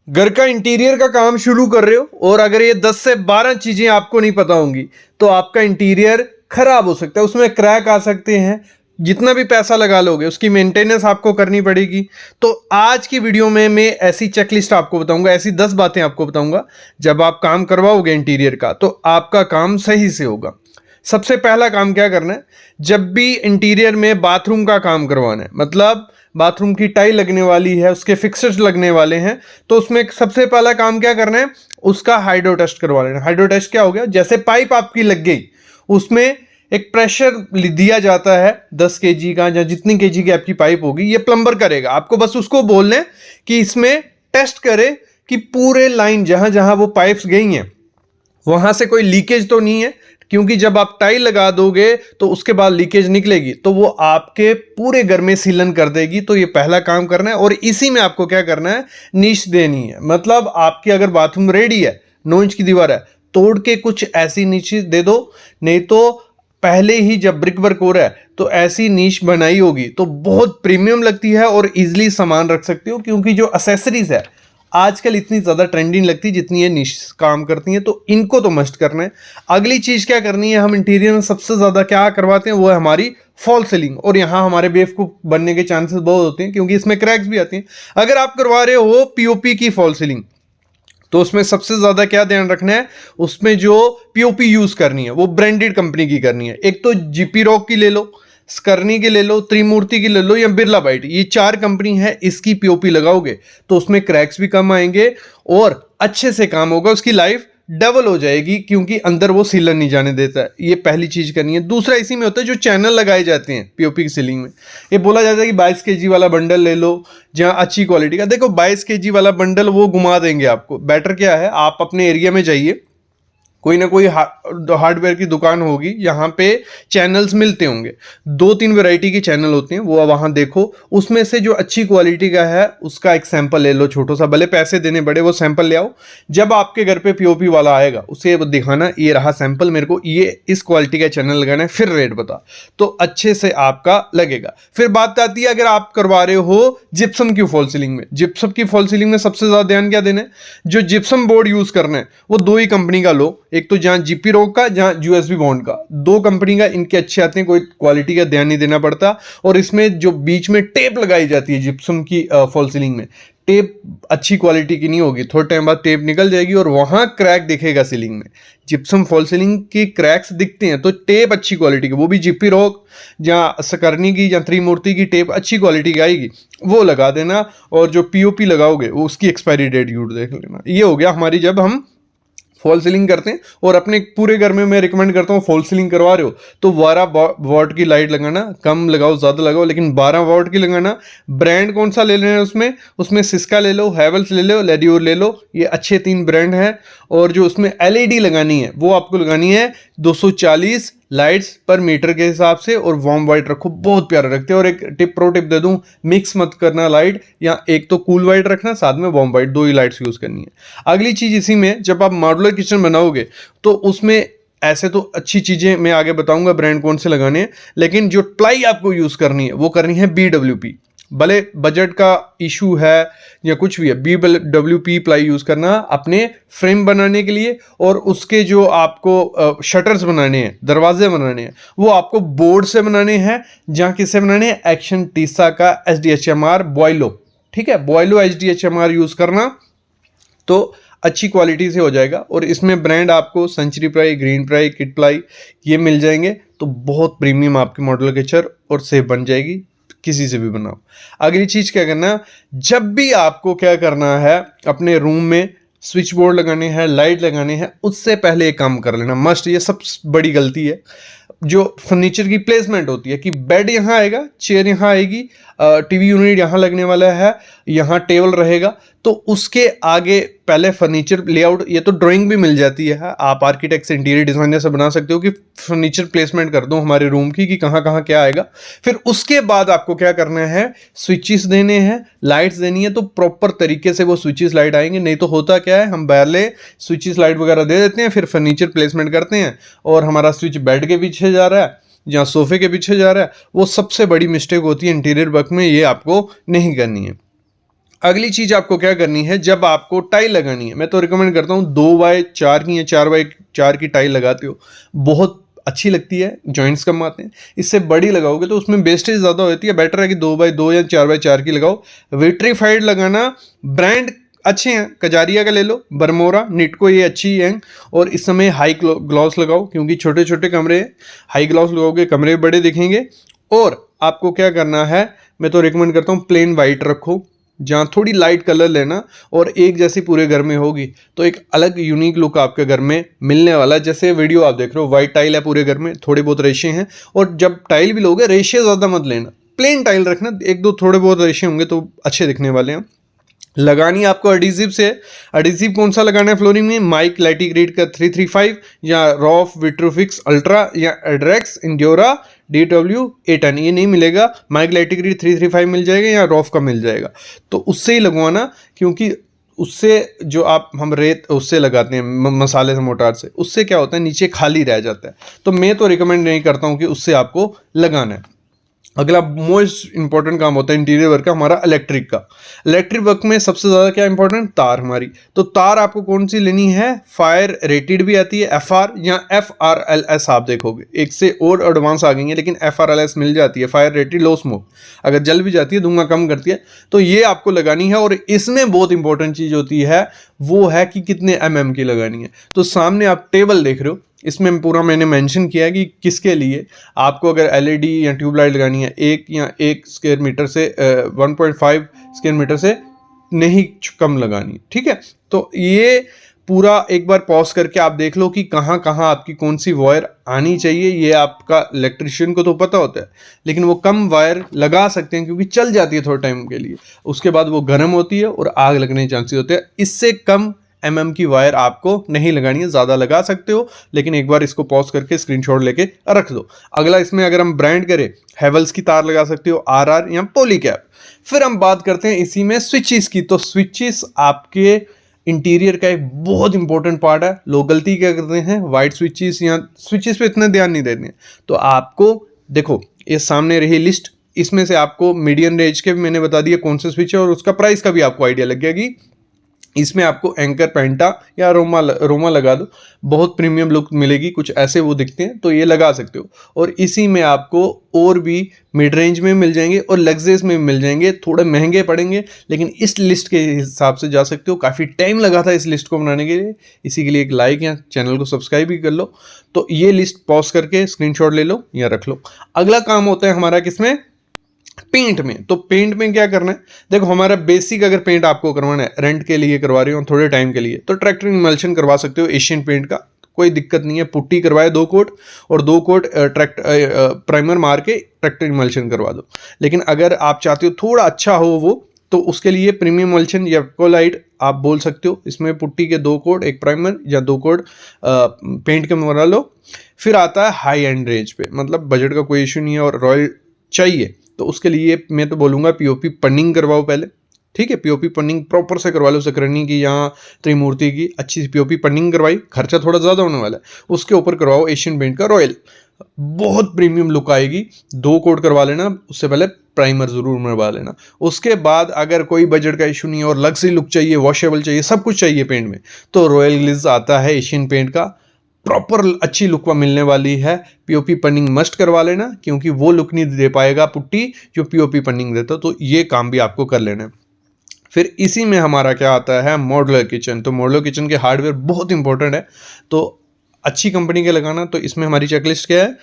घर का इंटीरियर का काम शुरू कर रहे हो और अगर ये 10 से 12 चीजें आपको नहीं पता होंगी तो आपका इंटीरियर खराब हो सकता है, उसमें क्रैक आ सकते हैं। जितना भी पैसा लगा लोगे उसकी मेंटेनेंस आपको करनी पड़ेगी। तो आज की वीडियो में मैं ऐसी चेकलिस्ट आपको बताऊंगा, ऐसी 10 बातें आपको बताऊंगा, जब आप काम करवाओगे इंटीरियर का तो आपका काम सही से होगा। सबसे पहला काम क्या करना है, जब भी इंटीरियर में बाथरूम का काम करवाना है, मतलब बाथरूम की टाइल लगने वाली है, उसके फिक्सर्स लगने वाले हैं, तो उसमें सबसे पहला काम क्या करना है, उसका हाइड्रो टेस्ट करवा लेना। हाइड्रो टेस्ट क्या हो गया, जैसे पाइप आपकी लग गई उसमें एक प्रेशर दिया जाता है 10 केजी का, या जितनी केजी की आपकी पाइप होगी ये प्लम्बर करेगा। आपको बस उसको बोलना है कि इसमें टेस्ट करे कि पूरे लाइन जहां जहां वो पाइप्स गई हैं वहां से कोई लीकेज तो नहीं है, क्योंकि जब आप टाइल लगा दोगे तो उसके बाद लीकेज निकलेगी तो वो आपके पूरे घर में सीलन कर देगी। तो ये पहला काम करना है और इसी में आपको क्या करना है, नीश देनी है। मतलब आपकी अगर बाथरूम रेडी है, 9 इंच की दीवार है, तोड़ के कुछ ऐसी नीचे दे दो, नहीं तो पहले ही जब ब्रिक वर्क हो रहा है तो ऐसी नीश बनाई होगी तो बहुत प्रीमियम लगती है और इजीली सामान रख सकते हो, क्योंकि जो एसेसरीज है आजकल इतनी ज़्यादा ट्रेंडिंग लगती है जितनी ये निश काम करती हैं, तो इनको तो मस्ट करना है। अगली चीज़ क्या करनी है, हम इंटीरियर में सबसे ज़्यादा क्या करवाते हैं वो है हमारी फॉल सीलिंग। और यहाँ हमारे बेवकूफ़ बनने के चांसेस बहुत होते हैं क्योंकि इसमें क्रैक्स भी आती हैं। अगर आप करवा रहे हो पीओपी की फॉल सीलिंग तो उसमें सबसे ज़्यादा क्या ध्यान रखना है, उसमें जो पीओपी यूज़ करनी है वो ब्रांडेड कंपनी की करनी है। एक तो जीपी रॉक की ले लो, स्कर्नी की ले लो, त्रिमूर्ति की ले लो या बिरला बाइट, ये 4 कंपनी है। इसकी पीओपी लगाओगे तो उसमें क्रैक्स भी कम आएंगे और अच्छे से काम होगा, उसकी लाइफ डबल हो जाएगी, क्योंकि अंदर वो सीलन नहीं जाने देता है। ये पहली चीज करनी है। दूसरा इसी में होता है जो चैनल लगाए जाते हैं पीओपी की सीलिंग में, ये बोला जाता है कि 22 केजी वाला बंडल ले लो जहां अच्छी क्वालिटी का। देखो 22 केजी वाला बंडल वो घुमा देंगे आपको। बेटर क्या है, आप अपने एरिया में जाइए, कोई ना कोई हार्डवेयर की दुकान होगी, यहाँ पे चैनल्स मिलते होंगे, 2-3 वैरायटी के चैनल होते हैं, वो वहाँ देखो, उसमें से जो अच्छी क्वालिटी का है उसका एक सैंपल ले लो, छोटा सा, भले पैसे देने बड़े, वो सैंपल ले आओ। जब आपके घर पे पीओपी वाला आएगा उसे दिखाना, ये रहा सैंपल, मेरे को ये इस क्वालिटी का चैनल लगाना है, फिर रेट बता, तो अच्छे से आपका लगेगा। फिर बात आती है अगर आप करवा रहे हो जिप्सम की फॉल सीलिंग में। जिप्सम की फॉल सीलिंग में सबसे ज्यादा ध्यान क्या देना है, जो जिप्सम बोर्ड यूज करना है वो 2 ही कंपनी का लो, एक तो जहां जीपी रॉक का, जहां यूएसबी बॉन्ड का, 2 कंपनी का, इनके अच्छे आते हैं, कोई क्वालिटी का ध्यान नहीं देना पड़ता। और इसमें जो बीच में टेप लगाई जाती है जिप्सम की फॉल सीलिंग में, टेप अच्छी क्वालिटी की नहीं होगी, थोड़े टाइम बाद टेप निकल जाएगी और वहां क्रैक दिखेगा सीलिंग में। जिप्सम फॉल सीलिंग की क्रैक्स दिखते हैं तो टेप अच्छी क्वालिटी की, वो भी जीपी रॉक जहाँ सकरनी की या त्रिमूर्ति की टेप अच्छी क्वालिटी की आएगी वो लगा देना। और जो पीओपी लगाओगे वो उसकी एक्सपायरी डेट जरूर देख लेना। ये हो गया हमारी जब हम फॉल सीलिंग करते हैं। और अपने पूरे घर में मैं रिकमेंड करता हूँ, फॉल सीलिंग करवा रहे हो तो 12 वॉट की लाइट लगाना, कम लगाओ ज़्यादा लगाओ लेकिन 12 वॉट की लगाना। ब्रांड कौन सा ले लेना है उसमें सिस्का ले लो, हैवेल्स ले लो, लेड्योर ले लो, ये अच्छे 3 ब्रांड हैं। और जो उसमें एलईडी लगानी है वो आपको लगानी है 240 लाइट्स पर मीटर के हिसाब से, और वार्म वाइट रखो, बहुत प्यारा रखते हैं। और एक प्रो टिप दे दूं, मिक्स मत करना लाइट, या एक तो कूल वाइट रखना, साथ में वार्म वाइट, 2 ही लाइट्स यूज करनी है। अगली चीज इसी में, जब आप मॉड्यूलर किचन बनाओगे तो उसमें ऐसे तो अच्छी चीजें मैं आगे बताऊंगा ब्रांड कौन से लगाने हैं, लेकिन जो प्लाई आपको यूज करनी है वो करनी है BWP। भले बजट का इशू है या कुछ भी है, BWP प्लाई यूज करना अपने फ्रेम बनाने के लिए। और उसके जो आपको शटर्स बनाने हैं, दरवाजे बनाने हैं, वो आपको बोर्ड से बनाने हैं। जहां किससे बनाने हैं, एक्शन टीसा का SDHMR बॉयलो, ठीक है, बॉयलो SDHMR यूज करना तो अच्छी क्वालिटी से हो जाएगा। और इसमें ब्रांड आपको Century Ply, Green Ply, Kit Ply ये मिल जाएंगे, तो बहुत प्रीमियम आपकी मॉड्यूलर किचन और सेफ बन जाएगी, किसी से भी बनाओ। अगली चीज क्या करना, जब भी आपको क्या करना है, अपने रूम में स्विच बोर्ड लगाने हैं, लाइट लगाने हैं, उससे पहले एक काम कर लेना मस्ट। ये सबसे बड़ी गलती है जो फर्नीचर की प्लेसमेंट होती है, कि बेड यहाँ आएगा, चेयर यहाँ आएगी, टीवी यूनिट यहाँ लगने वाला है, यहाँ टेबल रहेगा, तो उसके आगे पहले फर्नीचर लेआउट, ये तो ड्राइंग भी मिल जाती है, आप आर्किटेक्ट से, इंटीरियर डिजाइनर से बना सकते हो कि फर्नीचर प्लेसमेंट कर दो हमारे रूम की कि कहाँ कहाँ क्या आएगा। फिर उसके बाद आपको क्या करना है, स्विचेस देने हैं, लाइट्स देनी है, तो प्रॉपर तरीके से वो स्विचेस लाइट आएंगे। नहीं तो होता क्या है, हम पहले स्विचेस लाइट वगैरह दे देते हैं, फिर फर्नीचर प्लेसमेंट करते हैं और हमारा स्विच बेड के पीछे जा रहा है या सोफे के पीछे जा रहा है। वो सबसे बड़ी मिस्टेक होती है इंटीरियर वर्क में, ये आपको नहीं करनी है। अगली चीज आपको क्या करनी है, जब आपको टाइल लगानी है, मैं तो रिकमेंड करता हूँ 2x4 की या 4x4 की टाइल लगाते हो, बहुत अच्छी लगती है, जॉइंट्स कम आते हैं। इससे बड़ी लगाओगे तो उसमें वेस्टेज ज़्यादा होती है, बेटर है कि 2x2 या 4x4 की लगाओ। विट्रीफाइड लगाना, ब्रांड अच्छे हैं, कजारिया का ले लो, बरमोरा, निटको, ये अच्छी है। और इस समय हाई ग्लॉस लगाओ, क्योंकि छोटे छोटे कमरे हैं, हाई ग्लॉस लगाओगे कमरे बड़े दिखेंगे। और आपको क्या करना है, मैं तो रिकमेंड करता हूँ प्लेन वाइट रखो, जहाँ थोड़ी लाइट कलर लेना, और एक जैसी पूरे घर में होगी तो एक अलग यूनिक लुक आपके घर में मिलने वाला है। जैसे वीडियो आप देख रहे हो, वाइट टाइल है पूरे घर में, थोड़े बहुत रेशे हैं, और जब टाइल भी लोगे रेशे ज़्यादा मत लेना, प्लेन टाइल रखना, एक दो थोड़े बहुत रेशे होंगे तो अच्छे दिखने वाले हैं। लगानी आपको एडिसिव से। एडिसिव कौन सा लगाना है फ्लोरिंग में, माइक लैटिग्रेड का 335 या रॉफ विट्रोफिक्स अल्ट्रा या एड्रेक्स इंड्योरा DW810, ये नहीं मिलेगा, माइक लैटिग्रेड 335 मिल जाएगा या रॉफ का मिल जाएगा, तो उससे ही लगवाना, क्योंकि उससे जो आप हम रेत उससे लगाते हैं मसाले से मोटार से, उससे क्या होता है नीचे खाली रह जाता है, तो मैं तो रिकमेंड नहीं करता हूँ कि उससे आपको लगाना है। अगला मोस्ट इंपॉर्टेंट काम होता है इंटीरियर वर्क का हमारा इलेक्ट्रिक का। इलेक्ट्रिक वर्क में सबसे ज़्यादा क्या इंपॉर्टेंट, तार हमारी। तो तार आपको कौन सी लेनी है, फायर रेटेड भी आती है, FR या FRLS, आप देखोगे एक से और एडवांस आ गई है, लेकिन FRLS मिल जाती है, फायर रेटेड लो स्मोक, अगर जल भी जाती है धुआं कम करती है, तो ये आपको लगानी है। और इसमें बहुत इंपॉर्टेंट चीज़ होती है वो है कि कितने mm की लगानी है। तो सामने आप टेबल देख रहे हो, इसमें पूरा मैंने मेंशन किया है कि किसके लिए आपको अगर LED या ट्यूबलाइट लगानी है, 1 स्क्वायर मीटर से 1.5 स्क्वायर मीटर से नहीं कम लगानी, ठीक है। तो ये पूरा एक बार पॉज करके आप देख लो कि कहाँ कहाँ आपकी कौन सी वायर आनी चाहिए। ये आपका इलेक्ट्रिशियन को तो पता होता है, लेकिन वो कम वायर लगा सकते हैं क्योंकि चल जाती है थोड़े टाइम के लिए, उसके बाद वो गर्म होती है और आग लगने के चांसेस होते हैं। इससे कम mm की वायर आपको नहीं लगानी है, ज़्यादा लगा सकते हो, लेकिन एक बार इसको पॉज करके स्क्रीनशॉट लेके रख दो। अगला इसमें अगर हम ब्रांड करें, हैवेल्स की तार लगा सकते हो, RR या पॉलीकैप। फिर हम बात करते हैं इसी में स्विचेस की। तो स्विचेस आपके इंटीरियर का एक बहुत इंपॉर्टेंट पार्ट है। लोग गलती क्या करते हैं, वाइट स्विचेस या स्विचेस पे इतना ध्यान नहीं देते हैं। तो आपको देखो, ये सामने रही लिस्ट, इसमें से आपको मीडियम रेंज के भी मैंने बता दिया कौन से स्विच है, और उसका प्राइस का भी आपको आइडिया लग गया। इसमें आपको एंकर, पेंटा या रोमा लगा दो, बहुत प्रीमियम लुक मिलेगी, कुछ ऐसे वो दिखते हैं, तो ये लगा सकते हो। और इसी में आपको और भी मिड रेंज में मिल जाएंगे और लग्जरियस में मिल जाएंगे, थोड़े महंगे पड़ेंगे, लेकिन इस लिस्ट के हिसाब से जा सकते हो। काफ़ी टाइम लगा था इस लिस्ट को बनाने के लिए, इसी के लिए एक लाइक या चैनल को सब्सक्राइब भी कर लो। तो ये लिस्ट पॉज करके स्क्रीनशॉट ले लो या रख लो। अगला काम होता है हमारा किसमें, पेंट में। तो पेंट में क्या करना है, देखो हमारा बेसिक अगर पेंट आपको करवाना है, रेंट के लिए करवा रहे हो थोड़े टाइम के लिए, तो ट्रैक्टर इमल्शन करवा सकते हो एशियन पेंट का, कोई दिक्कत नहीं है। पुट्टी करवाए 2 कोट और 2 कोट प्राइमर मार के ट्रैक्टर इमल्शन करवा दो। लेकिन अगर आप चाहते हो थोड़ा अच्छा हो वो, तो उसके लिए प्रीमियम इमल्शन या कोलाइट आप बोल सकते हो। इसमें पुट्टी के 2 कोट, एक प्राइमर या 2 कोट पेंट के मरवा लो। फिर आता है हाई एंड रेंज पे, मतलब बजट का कोई इशू नहीं है और रॉयल चाहिए, तो उसके लिए मैं तो बोलूँगा POP पनिंग करवाओ पहले, ठीक है। POP पनिंग प्रॉपर से करवा लो, सकरनी की या त्रिमूर्ति की अच्छी सी POP पनिंग करवाई, खर्चा थोड़ा ज़्यादा होने वाला है। उसके ऊपर करवाओ एशियन पेंट का रॉयल, बहुत प्रीमियम लुक आएगी। 2 कोट करवा लेना, उससे पहले प्राइमर ज़रूर मरवा लेना। उसके बाद अगर कोई बजट का इशू नहीं है और लग्जरी लुक चाहिए, वॉशेबल चाहिए, सब कुछ चाहिए पेंट में, तो रॉयल ग्लिज आता है एशियन पेंट का, प्रॉपर अच्छी लुक मिलने वाली है। POP पनिंग मस्ट करवा लेना, क्योंकि वो लुक नहीं दे पाएगा पुट्टी जो POP पनिंग देता, तो ये काम भी आपको कर लेना है। फिर इसी में हमारा क्या आता है, मॉड्यूलर किचन। तो मॉड्यूलर किचन के हार्डवेयर बहुत इंपॉर्टेंट है, तो अच्छी कंपनी के लगाना। तो इसमें हमारी चेकलिस्ट क्या है,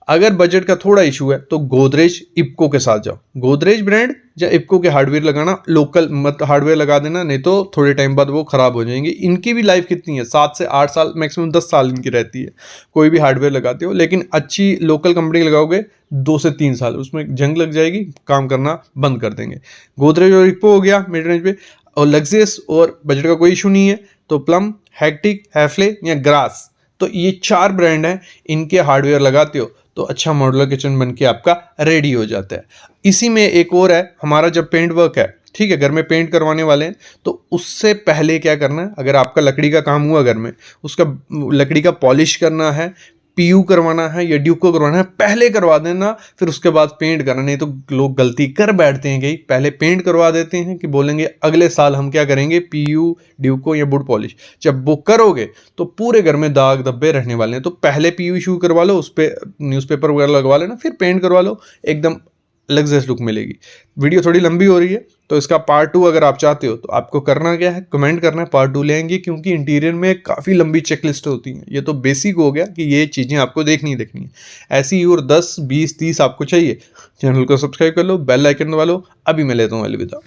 अगर बजट का थोड़ा इशू है तो गोदरेज इप्को के साथ जाओ, गोदरेज ब्रांड या इप्को के हार्डवेयर लगाना, लोकल मत हार्डवेयर लगा देना, नहीं तो थोड़े टाइम बाद वो ख़राब हो जाएंगे। इनकी भी लाइफ कितनी है, 7 से 8 साल, मैक्सिमम 10 साल इनकी रहती है, कोई भी हार्डवेयर लगाते हो। लेकिन अच्छी लोकल कंपनी लगाओगे 2 से 3 साल, उसमें जंग लग जाएगी, काम करना बंद कर देंगे। गोदरेज और इप्को हो गया मिड रेंज पे, और लग्जरियस और बजट का कोई इशू नहीं है तो प्लम, हैक्टिक, हैफले या ग्रास, तो ये 4 ब्रांड हैं, इनके हार्डवेयर लगाते हो तो अच्छा मॉड्यूलर किचन बन के आपका रेडी हो जाता है। इसी में एक और है हमारा, जब पेंट वर्क है, ठीक है, घर में पेंट करवाने वाले हैं, तो उससे पहले क्या करना है, अगर आपका लकड़ी का काम हुआ घर में, उसका लकड़ी का पॉलिश करना है, पीयू करवाना है या ड्यूको करवाना है पहले करवा देना, फिर उसके बाद पेंट करना। नहीं तो लोग गलती कर बैठते हैं कि पहले पेंट करवा देते हैं कि बोलेंगे अगले साल हम क्या करेंगे, पीयू ड्यूको या वुड पॉलिश। जब वो करोगे तो पूरे घर में दाग धब्बे रहने वाले हैं। तो पहले पीयू इशू करवा लो, उस पर न्यूज़पेपर वगैरह लगवा लेना, फिर पेंट करवा लो, एकदम लग्जरियस लुक मिलेगी। वीडियो थोड़ी लंबी हो रही है तो इसका पार्ट 2 अगर आप चाहते हो तो आपको करना क्या है, कमेंट करना है, पार्ट 2 ले आएंगे, क्योंकि इंटीरियर में काफ़ी लंबी चेकलिस्ट होती है। ये तो बेसिक हो गया कि ये चीज़ें आपको देखनी है। ऐसी और 10, 20, 30 आपको चाहिए, चैनल को सब्सक्राइब कर लो, बेल आइकन दबा लो। अभी मैं लेता हूँ अलविदा।